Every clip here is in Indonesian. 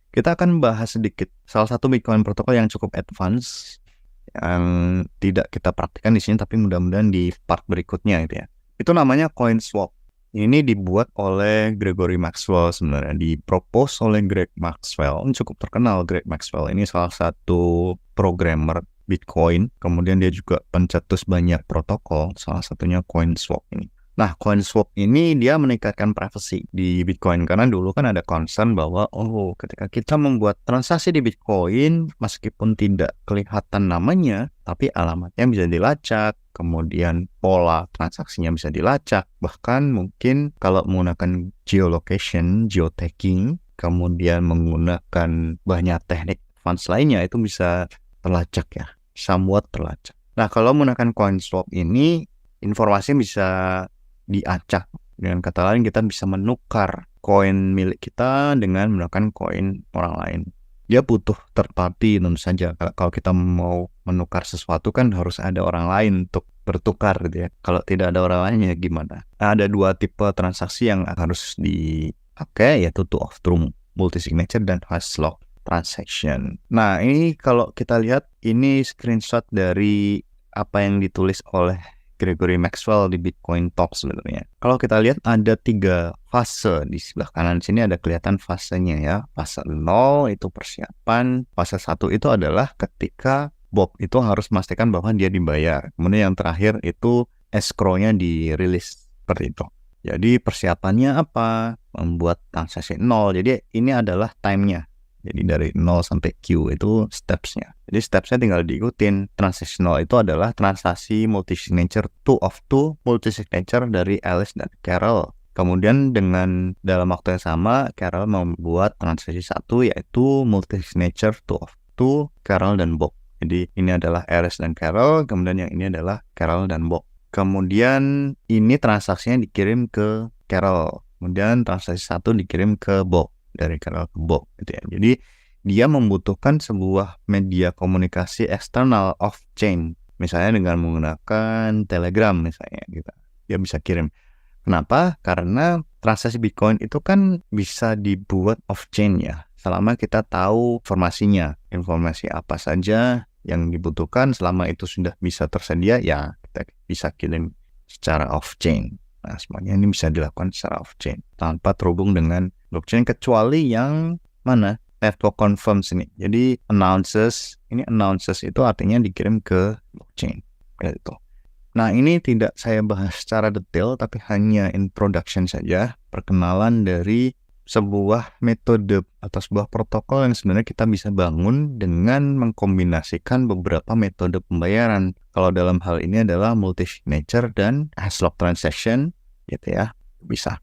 Kita akan bahas sedikit salah satu Bitcoin protokol yang cukup advance yang tidak kita praktikkan di sini, tapi mudah-mudahan di part berikutnya gitu ya. Itu namanya CoinSwap. Ini dibuat oleh Gregory Maxwell sebenarnya, dipropose oleh Greg Maxwell. Ini cukup terkenal Greg Maxwell. Ini salah satu programmer Bitcoin. Kemudian dia juga pencetus banyak protokol, salah satunya CoinSwap ini. Nah, CoinSwap ini dia meningkatkan privacy di Bitcoin karena dulu kan ada concern bahwa ketika kita membuat transaksi di Bitcoin meskipun tidak kelihatan namanya, tapi alamatnya bisa dilacak, kemudian pola transaksinya bisa dilacak, bahkan mungkin kalau menggunakan geolocation, geotagging, kemudian menggunakan banyak teknik advance lainnya itu bisa terlacak ya, somewhat terlacak. Nah, kalau menggunakan CoinSwap ini informasi bisa diacak. Dengan kata lain, kita bisa menukar koin milik kita dengan menggunakan koin orang lain. Dia butuh third party tentu saja. Kalau kita mau menukar sesuatu kan harus ada orang lain untuk bertukar gitu ya. Kalau tidak ada orang lain ya gimana? Nah, ada dua tipe transaksi yang harus dipakai, yaitu two of true multi-signature dan hash lock transaction. Nah, ini kalau kita lihat ini screenshot dari apa yang ditulis oleh Gregory Maxwell di Bitcoin Talk sebenarnya. Kalau kita lihat ada 3 fase di sebelah kanan sini ada kelihatan fasenya ya. Fase 0 itu persiapan, fase 1 itu adalah ketika Bob itu harus memastikan bahwa dia dibayar. Kemudian yang terakhir itu escrow-nya dirilis seperti itu. Jadi persiapannya apa? Membuat transaksi 0. Jadi ini adalah time-nya. Jadi dari 0 sampai Q itu steps-nya. Jadi steps-nya tinggal diikutin. Transaksi 0 itu adalah transaksi multi-signature 2 of 2 multi-signature dari Alice dan Carol. Kemudian dalam waktu yang sama, Carol membuat transaksi 1 yaitu multi-signature 2 of 2 Carol dan Bob. Jadi ini adalah Alice dan Carol, kemudian yang ini adalah Carol dan Bob. Kemudian ini transaksinya dikirim ke Carol. Kemudian transaksi 1 dikirim ke Bob. Dari Carol ke Bob gitu ya. Jadi dia membutuhkan sebuah media komunikasi eksternal off-chain. Misalnya dengan menggunakan Telegram misalnya gitu. Dia bisa kirim. Kenapa? Karena transaksi Bitcoin itu kan bisa dibuat off-chain ya. Selama kita tahu informasinya. Informasi apa saja yang dibutuhkan selama itu sudah bisa tersedia ya kita bisa kirim secara off-chain. Nah, semuanya ini bisa dilakukan secara off-chain tanpa terhubung dengan blockchain kecuali yang mana? Network confirms ini. Jadi announces itu artinya dikirim ke blockchain. Gitu. Nah, ini tidak saya bahas secara detail tapi hanya introduction saja, perkenalan dari sebuah metode atau sebuah protokol yang sebenarnya kita bisa bangun dengan mengkombinasikan beberapa metode pembayaran. Kalau dalam hal ini adalah multi-signature dan hash lock transaction, gitu ya, bisa.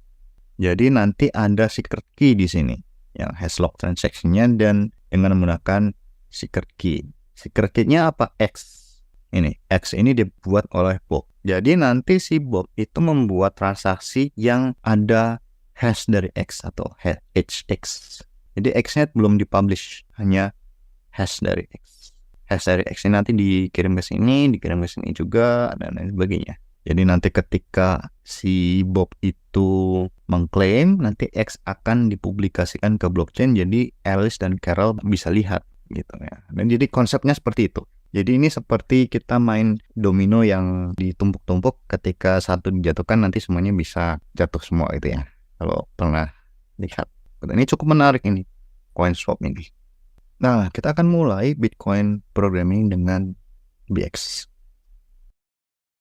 Jadi nanti ada secret key di sini, yang hash lock transaction-nya dan dengan menggunakan secret key. Secret key-nya apa? X. X ini dibuat oleh Bob. Jadi nanti si Bob itu membuat transaksi yang ada hash dari X atau HX. Jadi X-nya belum dipublish, hanya hash dari X. Hash dari X ini nanti dikirim ke sini juga, dan lain sebagainya. Jadi nanti ketika si Bob itu mengklaim, nanti X akan dipublikasikan ke blockchain, jadi Alice dan Carol bisa lihat gitu ya. Dan jadi konsepnya seperti itu. Jadi ini seperti kita main domino yang ditumpuk-tumpuk, ketika satu dijatuhkan nanti semuanya bisa jatuh semua gitu ya. Kalau pernah lihat. Ini cukup menarik ini, CoinSwap ini. Nah, kita akan mulai Bitcoin programming dengan BX.